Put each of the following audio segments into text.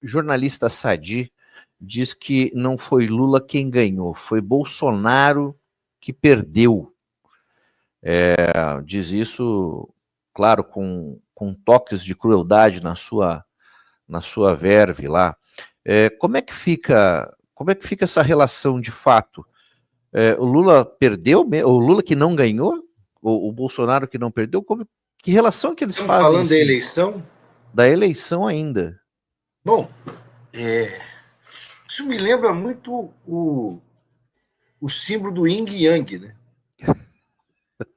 jornalista Sadi diz que não foi Lula quem ganhou, foi Bolsonaro que perdeu. Diz isso, claro, com toques de crueldade na sua verve lá. Como é que fica essa relação de fato? O Lula perdeu, o Lula que não ganhou, o Bolsonaro que não perdeu, que relação que eles fazem? Estamos falando da eleição? Da eleição ainda. Bom, isso me lembra muito o símbolo do yin e yang, né?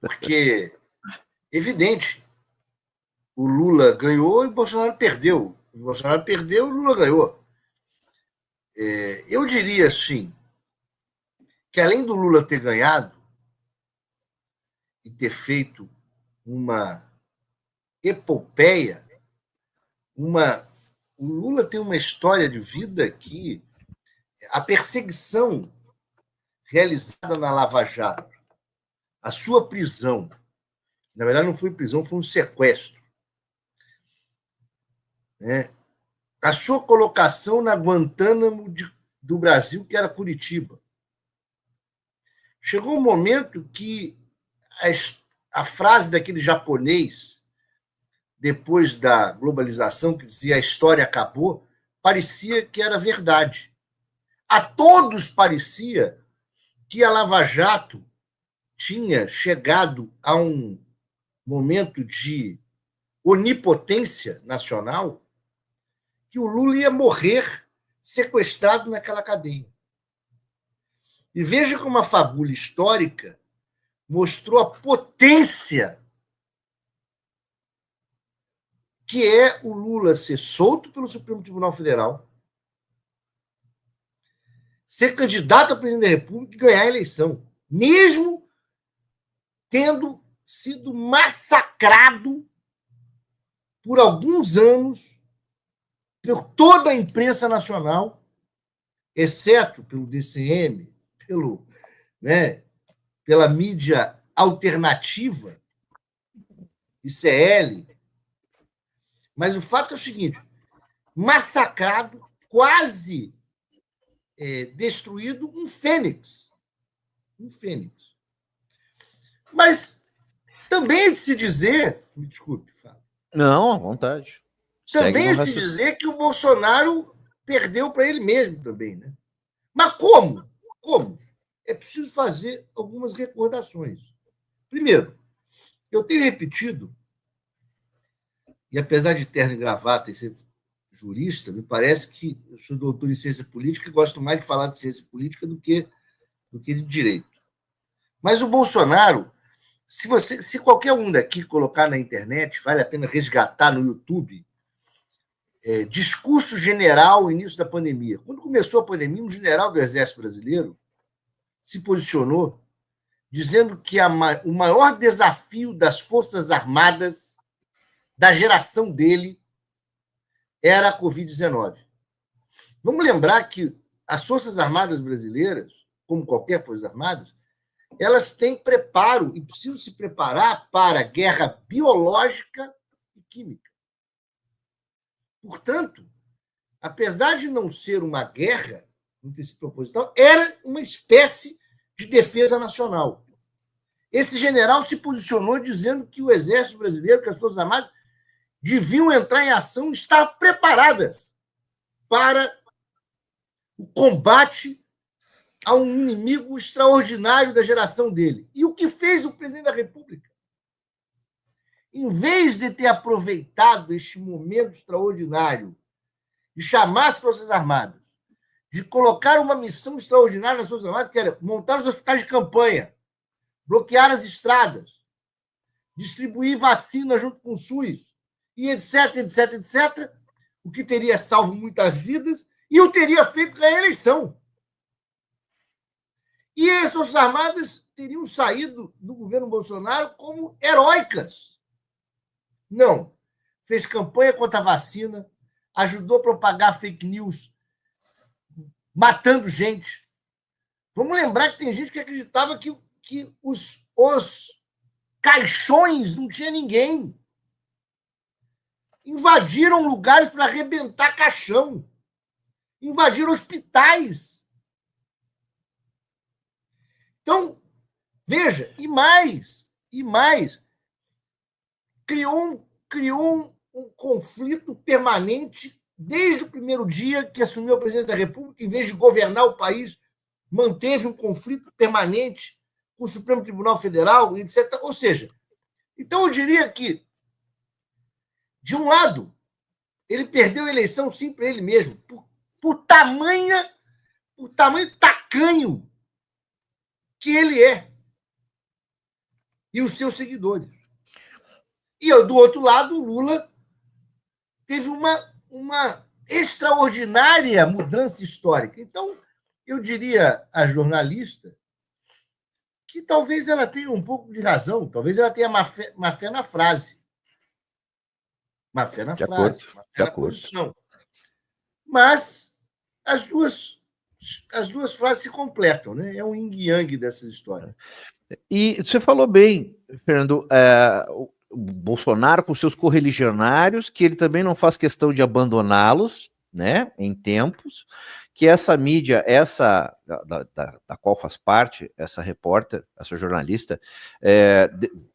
Porque, evidente, o Lula ganhou e o Bolsonaro perdeu. O Bolsonaro perdeu e o Lula ganhou. Eu diria, assim, que além do Lula ter ganhado e ter feito uma epopeia, o Lula tem uma história de vida que a perseguição realizada na Lava Jato, a sua prisão, na verdade não foi prisão, foi um sequestro, né? A sua colocação na Guantánamo do Brasil, que era Curitiba. Chegou um momento que a frase daquele japonês, depois da globalização, que dizia a história acabou, parecia que era verdade. A todos parecia que a Lava Jato tinha chegado a um momento de onipotência nacional, que o Lula ia morrer sequestrado naquela cadeia. E veja como a fagulha histórica mostrou a potência que é o Lula ser solto pelo Supremo Tribunal Federal, ser candidato a presidente da República e ganhar a eleição, mesmo tendo sido massacrado por alguns anos por toda a imprensa nacional, exceto pelo DCM, pela mídia alternativa, ICL. Mas o fato é o seguinte: massacrado, quase destruído, um fênix. Um fênix. Mas também é de se dizer, me desculpe, Fábio. Não, à vontade. Também é de se dizer que o Bolsonaro perdeu para ele mesmo também, né? Mas como? Como? É preciso fazer algumas recordações. Primeiro, eu tenho repetido, e apesar de terno e gravata e ser jurista, me parece que eu sou doutor em ciência política e gosto mais de falar de ciência política do que de direito. Mas o Bolsonaro, se qualquer um daqui colocar na internet, vale a pena resgatar no YouTube, discurso general início da pandemia. Quando começou a pandemia, um general do Exército Brasileiro se posicionou dizendo que o maior desafio das Forças Armadas da geração dele era a Covid-19. Vamos lembrar que as Forças Armadas brasileiras, como qualquer Forças Armadas, elas têm preparo e precisam se preparar para guerra biológica e química. Portanto, apesar de não ser uma guerra, não ter sido proposital, era uma espécie de defesa nacional. Esse general se posicionou dizendo que o Exército Brasileiro, que as Forças Armadas, deviam entrar em ação, estar preparadas para o combate a um inimigo extraordinário da geração dele. E o que fez o presidente da República? Em vez de ter aproveitado este momento extraordinário de chamar as Forças Armadas, de colocar uma missão extraordinária nas Forças Armadas, que era montar os hospitais de campanha, bloquear as estradas, distribuir vacina junto com o SUS, e etc, etc, etc, o que teria salvo muitas vidas e o teria feito ganhar a eleição. E as Forças Armadas teriam saído do governo Bolsonaro como heróicas. Não. Fez campanha contra a vacina, ajudou a propagar fake news, matando gente. Vamos lembrar que tem gente que acreditava que os caixões não tinha ninguém. Invadiram lugares para arrebentar caixão. invadiram hospitais. Então, veja, e mais, criou um conflito permanente desde o primeiro dia que assumiu a presidência da República, em vez de governar o país, manteve um conflito permanente com o Supremo Tribunal Federal, etc. Ou seja, então eu diria que, de um lado, ele perdeu a eleição sim para ele mesmo, por tamanho tacanho que ele é e os seus seguidores. E do outro lado, o Lula teve uma extraordinária mudança histórica. Então, eu diria à jornalista que talvez ela tenha um pouco de razão, talvez ela tenha má fé na frase. Má fé na frase, má fé na posição. Mas as duas frases se completam, né? É um yin-yang dessa história. E você falou bem, Fernando, o Bolsonaro com seus correligionários, que ele também não faz questão de abandoná-los, né, em tempos, que essa mídia, da qual faz parte, essa repórter, essa jornalista,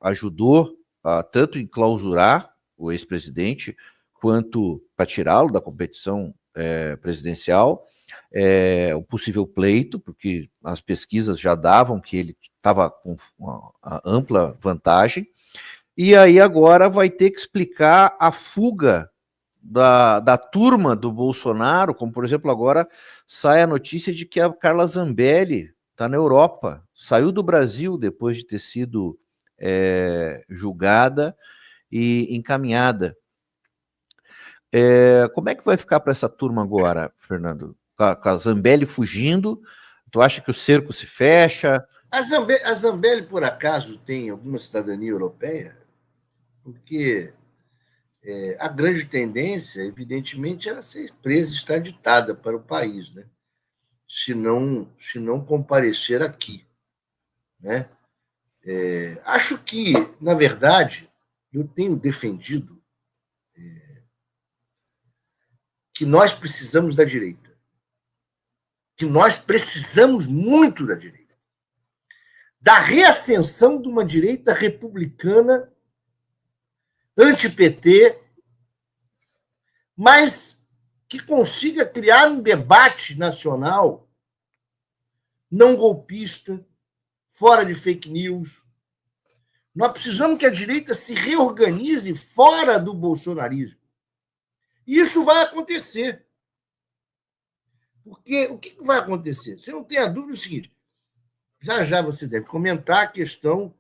ajudou tanto em clausurar o ex-presidente, quanto para tirá-lo da competição presidencial, o possível pleito, porque as pesquisas já davam que ele estava com uma ampla vantagem, e aí agora vai ter que explicar a fuga da turma do Bolsonaro, como, por exemplo, agora sai a notícia de que a Carla Zambelli está na Europa, saiu do Brasil depois de ter sido julgada e encaminhada. Como é que vai ficar para essa turma agora, Fernando? Com a Zambelli fugindo, tu acha que o cerco se fecha? A Zambelli, por acaso, tem alguma cidadania europeia? Porque a grande tendência, evidentemente, era ser presa e extraditada para o país, né? Se não comparecer aqui, né? Acho que, na verdade, eu tenho defendido que nós precisamos da direita, que nós precisamos muito da direita, da reascensão de uma direita republicana, anti-PT, mas que consiga criar um debate nacional não golpista, fora de fake news. Nós precisamos que a direita se reorganize fora do bolsonarismo. E isso vai acontecer. Porque o que vai acontecer? Você não tem a dúvida do seguinte, já você deve comentar a questão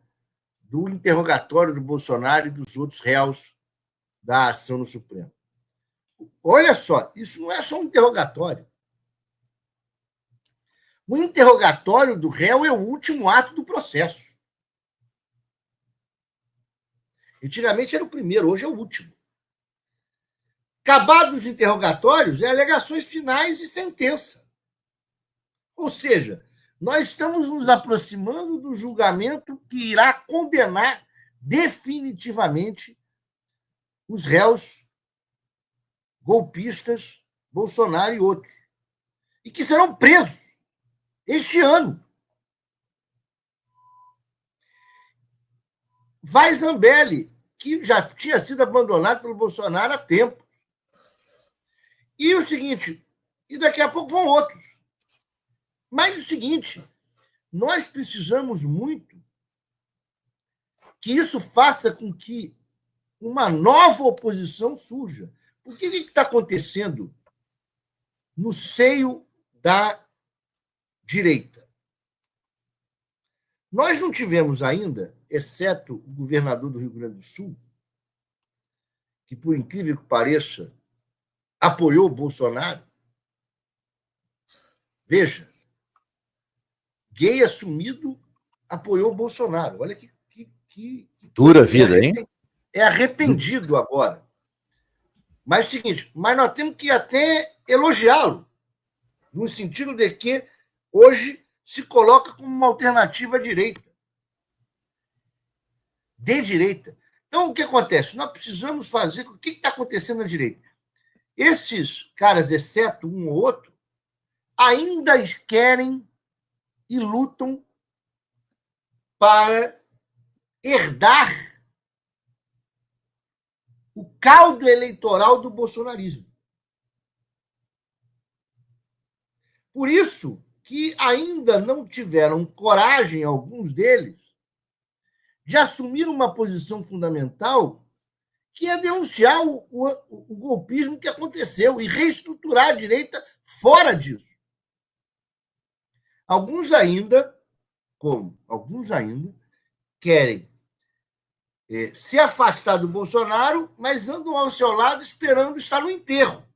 do interrogatório do Bolsonaro e dos outros réus da ação no Supremo. Olha só, isso não é só um interrogatório. O interrogatório do réu é o último ato do processo. Antigamente era o primeiro, hoje é o último. Acabados os interrogatórios, alegações finais e sentença. Ou seja, nós estamos nos aproximando do julgamento que irá condenar definitivamente os réus golpistas, Bolsonaro e outros, e que serão presos este ano. Vai Zambelli, que já tinha sido abandonado pelo Bolsonaro há tempo. E o seguinte, e daqui a pouco vão outros. Mas o seguinte, nós precisamos muito que isso faça com que uma nova oposição surja. O que está acontecendo no seio da direita? Nós não tivemos ainda, exceto o governador do Rio Grande do Sul, que, por incrível que pareça, apoiou o Bolsonaro. Veja, gay assumido apoiou o Bolsonaro. Olha que dura vida, hein? É arrependido agora. Mas é o seguinte, mas nós temos que até elogiá-lo, no sentido de que hoje se coloca como uma alternativa à direita. De direita. Então, o que acontece? Nós precisamos fazer... O que está acontecendo na direita? Esses caras, exceto um ou outro, ainda querem e lutam para herdar o caldo eleitoral do bolsonarismo. Por isso que ainda não tiveram coragem, alguns deles, de assumir uma posição fundamental, que é denunciar o golpismo que aconteceu e reestruturar a direita fora disso. Alguns ainda querem se afastar do Bolsonaro, mas andam ao seu lado esperando estar no enterro.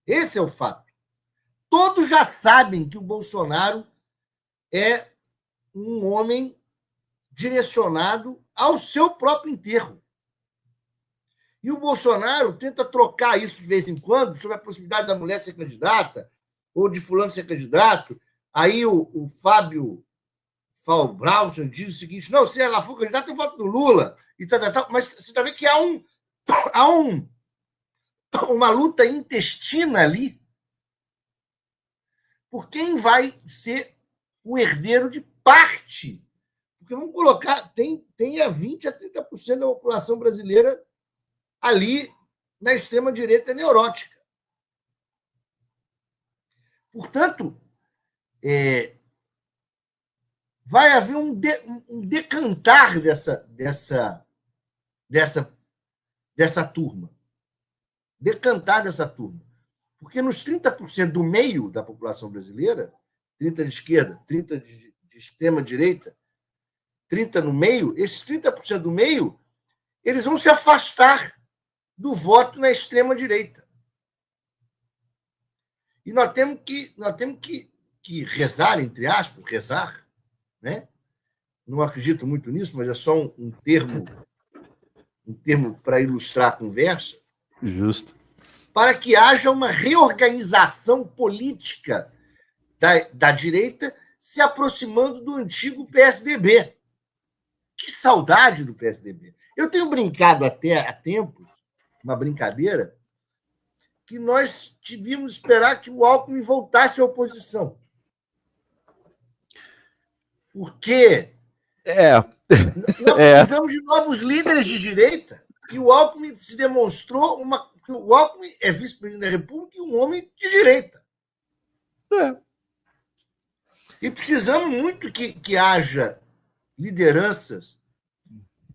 Esse é o fato. Todos já sabem que o Bolsonaro é um homem direcionado ao seu próprio enterro. E o Bolsonaro tenta trocar isso de vez em quando, sobre a possibilidade da mulher ser candidata, ou de fulano ser candidato. Aí o Fábio Braunson diz o seguinte: não, se ela for candidata, eu voto no Lula. E tal. Mas você está vendo que há uma luta intestina ali por quem vai ser o herdeiro de parte. Porque vamos colocar, tem a 20% a 30% da população brasileira ali na extrema-direita neurótica. Portanto, vai haver um decantar dessa turma. Decantar dessa turma. Porque nos 30% do meio da população brasileira, 30% de esquerda, 30% de extrema-direita, 30% no meio, esses 30% do meio, eles vão se afastar do voto na extrema-direita. E nós temos que rezar, entre aspas, rezar, né? Não acredito muito nisso, mas é só um termo para ilustrar a conversa. Justo. Para que haja uma reorganização política da direita se aproximando do antigo PSDB. Que saudade do PSDB. Eu tenho brincado até há tempos, uma brincadeira, que nós devíamos esperar que o Alckmin voltasse à oposição. Porque nós precisamos de novos líderes de direita, e o Alckmin se demonstrou que o Alckmin é vice-presidente da República e um homem de direita. E precisamos muito que haja lideranças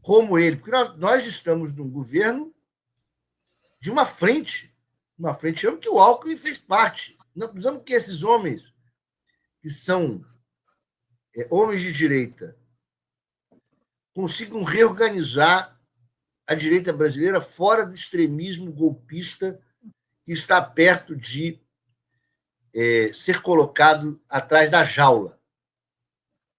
como ele, porque nós estamos num governo de uma frente que o Alckmin fez parte. Nós precisamos que esses homens, que são homens de direita, consigam reorganizar a direita brasileira fora do extremismo golpista que está perto de ser colocado atrás da jaula.